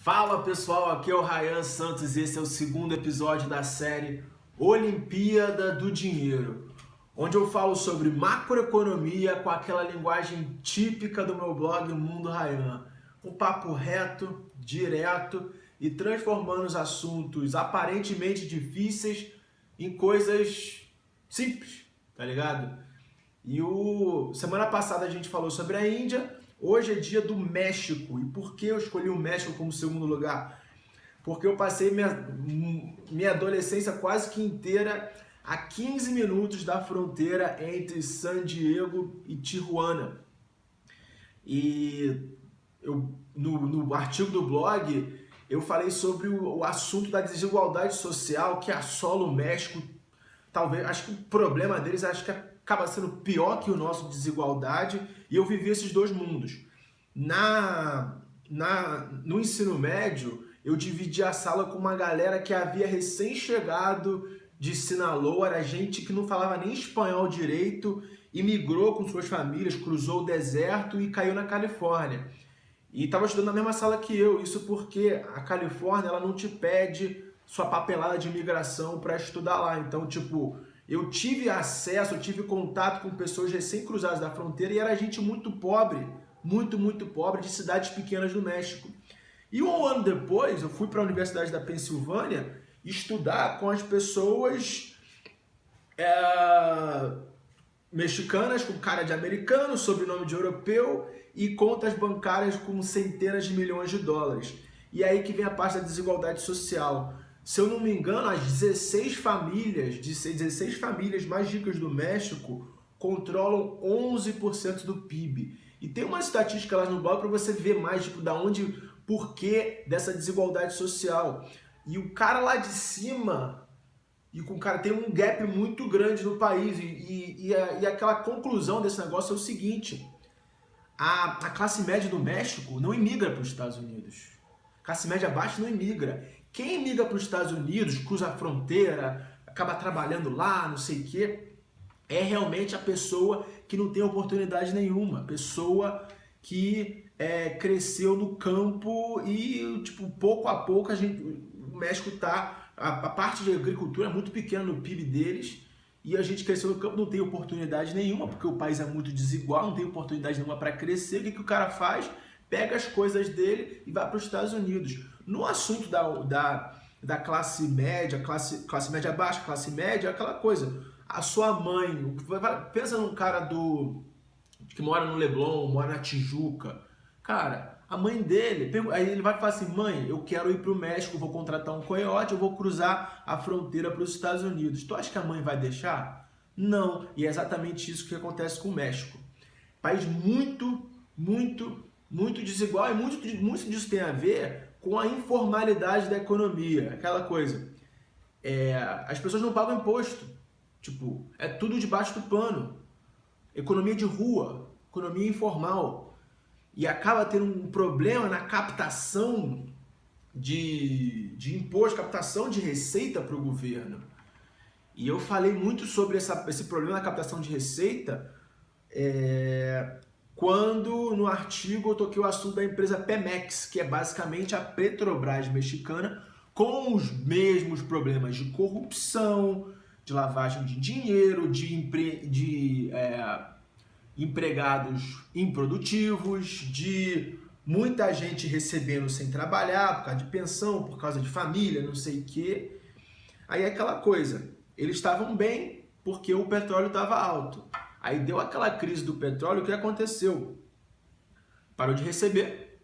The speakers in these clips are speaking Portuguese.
Fala pessoal, aqui é o Ryan Santos e esse é o segundo episódio da série Olimpíada do Dinheiro, onde eu falo sobre macroeconomia com aquela linguagem típica do meu blog Mundo Ryan. Um papo reto, direto e transformando os assuntos aparentemente difíceis em coisas simples, tá ligado? Semana passada a gente falou sobre a Índia. Hoje é dia do México. E por que eu escolhi o México como segundo lugar? Porque eu passei minha adolescência quase que inteira a 15 minutos da fronteira entre San Diego e Tijuana. E no artigo do blog eu falei sobre o assunto da desigualdade social que assola o México. Talvez, acho que o problema deles acaba sendo pior que o nosso de desigualdade, e eu vivi esses dois mundos. No ensino médio, eu dividi a sala com uma galera que havia recém-chegado de Sinaloa, era gente que não falava nem espanhol direito, e migrou com suas famílias, cruzou o deserto e caiu na Califórnia. E estava estudando na mesma sala que eu, isso porque a Califórnia ela não te pede sua papelada de imigração para estudar lá. Então, tipo, eu tive acesso, eu tive contato com pessoas recém-cruzadas da fronteira e era gente muito pobre, muito pobre, de cidades pequenas do México. E um ano depois, eu fui para a Universidade da Pensilvânia estudar com as pessoas mexicanas com cara de americano, sobrenome de europeu e contas bancárias com centenas de milhões de dólares. E aí que vem a parte da desigualdade social. Se eu não me engano, as 16 famílias mais ricas do México controlam 11% do PIB. E tem uma estatística lá no blog para você ver mais, tipo, por que dessa desigualdade social. E o cara lá de cima, o cara tem um gap muito grande no país. E aquela conclusão desse negócio é o seguinte: a classe média do México não imigra para os Estados Unidos. A classe média baixa não imigra. Quem migra para os Estados Unidos, cruza a fronteira, acaba trabalhando lá, não sei o quê, é realmente a pessoa que não tem oportunidade nenhuma. Pessoa que cresceu no campo e, tipo, pouco a pouco o México tá... A parte de agricultura é muito pequena no PIB deles e a gente cresceu no campo, não tem oportunidade nenhuma, porque o país é muito desigual, não tem oportunidade nenhuma para crescer. O que o cara faz? Pega as coisas dele e vai para os Estados Unidos. No assunto da classe média, classe média baixa, classe média, aquela coisa. A sua mãe, pensa num cara que mora no Leblon, mora na Tijuca. Cara, a mãe dele, aí ele vai falar assim: mãe, eu quero ir para o México, vou contratar um coiote, eu vou cruzar a fronteira para os Estados Unidos. Tu acha que a mãe vai deixar? Não. E é exatamente isso que acontece com o México. País muito desigual, e muito disso tem a ver com a informalidade da economia, aquela coisa. As pessoas não pagam imposto, tipo, é tudo debaixo do pano, economia de rua, economia informal, e acaba tendo um problema na captação de imposto, captação de receita para o governo. E eu falei muito sobre esse problema na captação de receita, quando no artigo eu toquei o assunto da empresa Pemex, que é basicamente a Petrobras mexicana, com os mesmos problemas de corrupção, de lavagem de dinheiro, de empregados improdutivos, de muita gente recebendo sem trabalhar, por causa de pensão, por causa de família, não sei o quê. Aí é aquela coisa, eles estavam bem porque o petróleo estava alto. Aí deu aquela crise do petróleo, o que aconteceu? Parou de receber.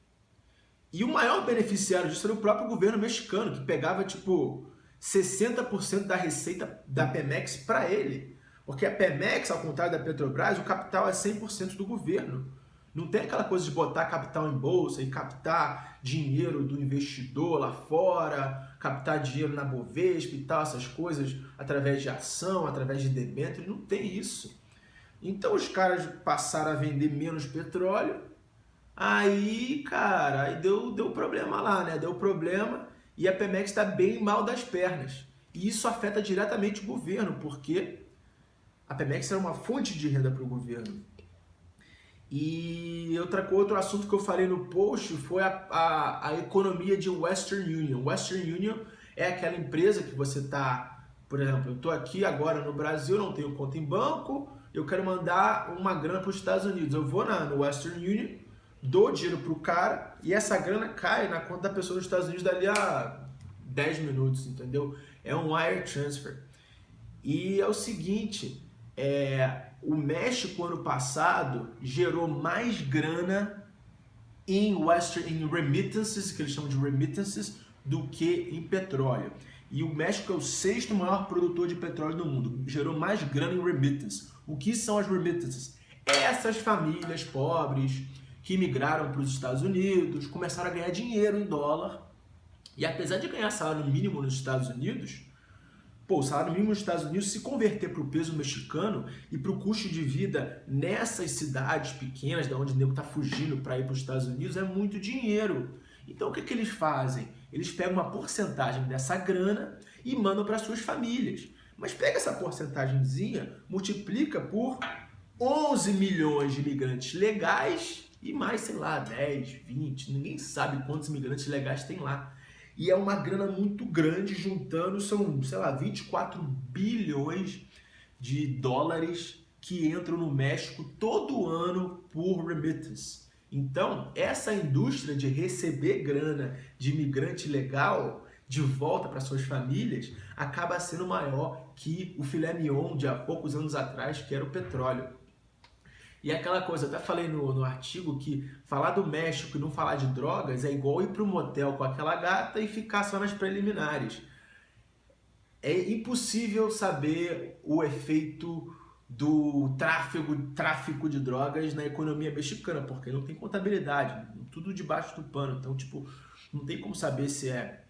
E o maior beneficiário disso era o próprio governo mexicano, que pegava tipo 60% da receita da Pemex para ele. Porque a Pemex, ao contrário da Petrobras, o capital é 100% do governo. Não tem aquela coisa de botar capital em bolsa e captar dinheiro do investidor lá fora, captar dinheiro na Bovespa e tal, essas coisas, através de ação, através de debênture. Não tem isso. Então os caras passaram a vender menos petróleo, aí, cara, aí deu problema lá, né? Deu problema e a Pemex está bem mal das pernas. E isso afeta diretamente o governo, porque a Pemex era uma fonte de renda para o governo. E outro assunto que eu falei no post foi a economia de Western Union. Western Union é aquela empresa que você está, por exemplo, eu estou aqui agora no Brasil, não tenho conta em banco, eu quero mandar uma grana para os Estados Unidos. Eu vou no Western Union, dou dinheiro para o cara e essa grana cai na conta da pessoa nos Estados Unidos dali a 10 minutos, entendeu? É um wire transfer. E é o seguinte, o México ano passado gerou mais grana em remittances, que eles chamam de remittances, do que em petróleo. E o México é o 6º maior produtor de petróleo do mundo, gerou mais grana em remittances. O que são as remittances? Essas famílias pobres que migraram para os Estados Unidos, começaram a ganhar dinheiro em dólar, e apesar de ganhar salário mínimo nos Estados Unidos, o salário mínimo nos Estados Unidos, se converter para o peso mexicano e para o custo de vida nessas cidades pequenas, da onde o nego está fugindo para ir para os Estados Unidos, é muito dinheiro. Então o que eles fazem? Eles pegam uma porcentagem dessa grana e mandam para suas famílias. Mas pega essa porcentagemzinha, multiplica por 11 milhões de imigrantes legais e mais, sei lá, 10, 20, ninguém sabe quantos imigrantes legais tem lá. E é uma grana muito grande, juntando, são, sei lá, 24 bilhões de dólares que entram no México todo ano por remittance. Então, essa indústria de receber grana de imigrante legal de volta para suas famílias acaba sendo maior que o filé mignon de há poucos anos atrás, que era o petróleo. E aquela coisa, eu até falei no artigo que falar do México e não falar de drogas é igual ir para um motel com aquela gata e ficar só nas preliminares. É impossível saber o efeito do tráfico de drogas na economia mexicana, porque não tem contabilidade, tudo debaixo do pano. Então, tipo, não tem como saber se é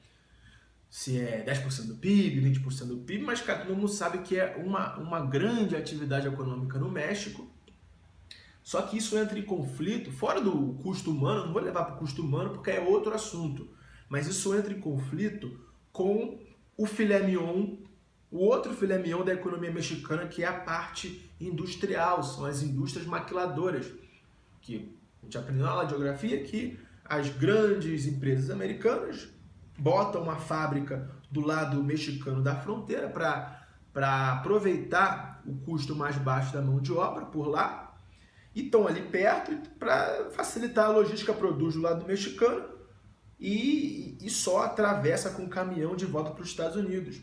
10% do PIB, 20% do PIB, mas cara, todo mundo sabe que é uma grande atividade econômica no México. Só que isso entra em conflito, fora do custo humano, não vou levar para o custo humano porque é outro assunto, mas isso entra em conflito com o filé mignon, o outro filé mignon da economia mexicana, que é a parte industrial, são as indústrias maquiladoras, que a gente aprendeu na aula de geografia que as grandes empresas americanas botam uma fábrica do lado mexicano da fronteira para aproveitar o custo mais baixo da mão de obra por lá, e estão ali perto para facilitar a logística, produz do lado mexicano e só atravessa com caminhão de volta para os Estados Unidos.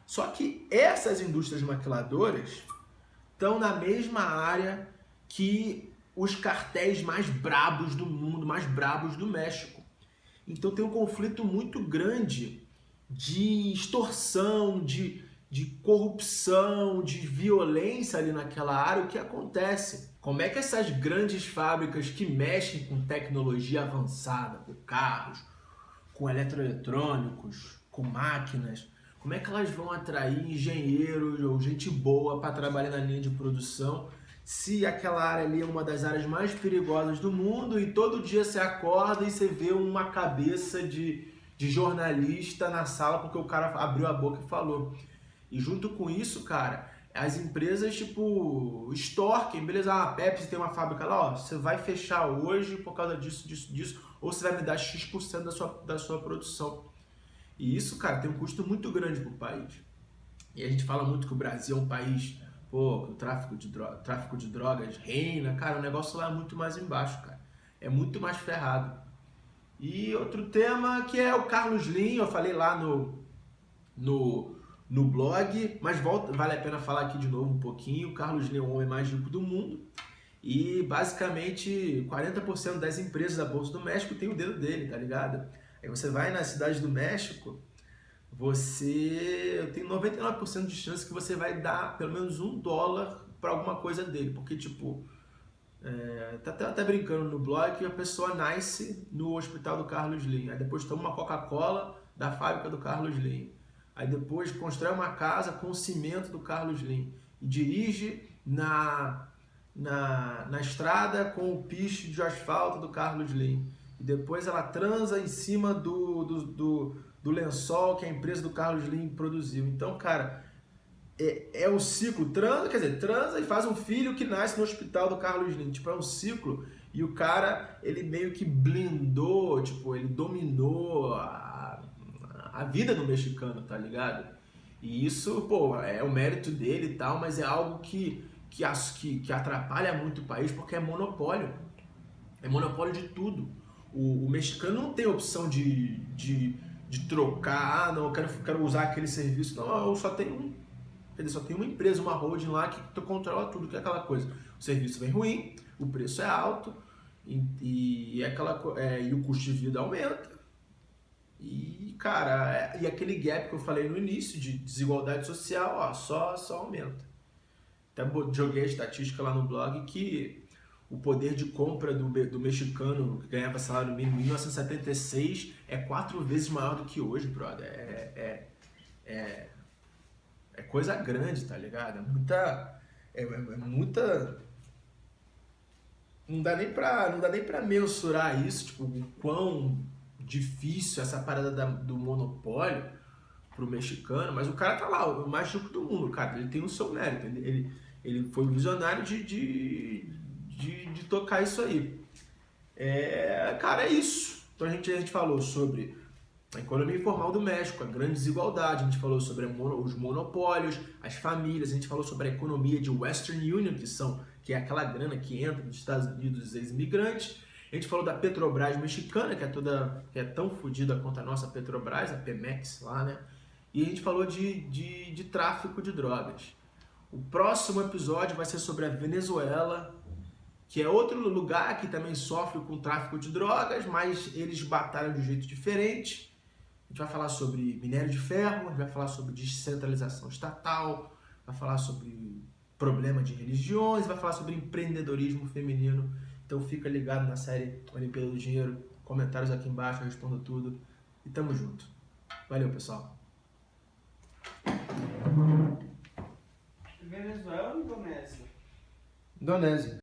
Só que essas indústrias maquiladoras estão na mesma área que os cartéis mais brabos do mundo, mais brabos do México. Então tem um conflito muito grande de extorsão, de corrupção, de violência ali naquela área. O que acontece? Como é que essas grandes fábricas que mexem com tecnologia avançada, com carros, com eletroeletrônicos, com máquinas, como é que elas vão atrair engenheiros ou gente boa para trabalhar na linha de produção se aquela área ali é uma das áreas mais perigosas do mundo e todo dia você acorda e você vê uma cabeça de jornalista na sala porque o cara abriu a boca e falou. E junto com isso, cara, as empresas, tipo, extorquem, beleza? A Pepsi tem uma fábrica lá, ó, você vai fechar hoje por causa disso, ou você vai me dar X% da sua produção. E isso, cara, tem um custo muito grande pro país. E a gente fala muito que o Brasil é um país, que o tráfico de drogas reina, cara, o negócio lá é muito mais embaixo, cara. É muito mais ferrado. E outro tema que é o Carlos Slim, eu falei lá no blog, mas vale a pena falar aqui de novo um pouquinho. O Carlos Slim é o homem mais rico do mundo e basicamente 40% das empresas da Bolsa do México tem o dedo dele, tá ligado? Aí você vai na cidade do México, você tem 99% de chance que você vai dar pelo menos $1 para alguma coisa dele, porque tipo, tá até brincando no blog que a pessoa nasce no hospital do Carlos Slim, aí depois toma uma Coca-Cola da fábrica do Carlos Slim. Aí depois constrói uma casa com o cimento do Carlos Slim e dirige na estrada com o piche de asfalto do Carlos Slim. E depois ela transa em cima do lençol que a empresa do Carlos Slim produziu. Então, cara, é um ciclo, transa, quer dizer, transa e faz um filho que nasce no hospital do Carlos Slim. Tipo, é um ciclo e o cara, ele meio que blindou, tipo, ele dominou a vida do mexicano, tá ligado? E isso, pô, é o mérito dele e tal, mas é algo que atrapalha muito o país porque é monopólio. É monopólio de tudo. O mexicano não tem opção de trocar, ah, não, eu quero usar aquele serviço. Não, eu só tenho um. Quer dizer, só tem uma empresa, uma holding lá que controla tudo, que é aquela coisa. O serviço vem ruim, o preço é alto e o custo de vida aumenta. E, cara, e aquele gap que eu falei no início de desigualdade social, ó, só aumenta. Até joguei a estatística lá no blog que o poder de compra do mexicano que ganhava salário mínimo em 1976 é 4 vezes maior do que hoje, brother. É coisa grande, tá ligado? É muita. Não dá nem pra mensurar isso, tipo, o quão difícil essa parada do monopólio pro mexicano, mas o cara tá lá, o mais rico do mundo, cara, ele tem o seu mérito, ele foi o visionário de tocar isso aí. Cara, é isso. Então a gente falou sobre a economia informal do México, a grande desigualdade, a gente falou sobre os monopólios, as famílias, a gente falou sobre a economia de Western Union, que é aquela grana que entra nos Estados Unidos dos ex-imigrantes. A gente falou da Petrobras mexicana, que é tão fodida quanto a nossa Petrobras, a Pemex lá, né? E a gente falou de tráfico de drogas. O próximo episódio vai ser sobre a Venezuela, que é outro lugar que também sofre com tráfico de drogas, mas eles batalham de um jeito diferente. A gente vai falar sobre minério de ferro, a gente vai falar sobre descentralização estatal, vai falar sobre problema de religiões, vai falar sobre empreendedorismo feminino. Então fica ligado na série Olimpíada do Dinheiro, comentários aqui embaixo, eu respondo tudo. E tamo junto. Valeu, pessoal. Venezuela ou Indonésia? Indonésia.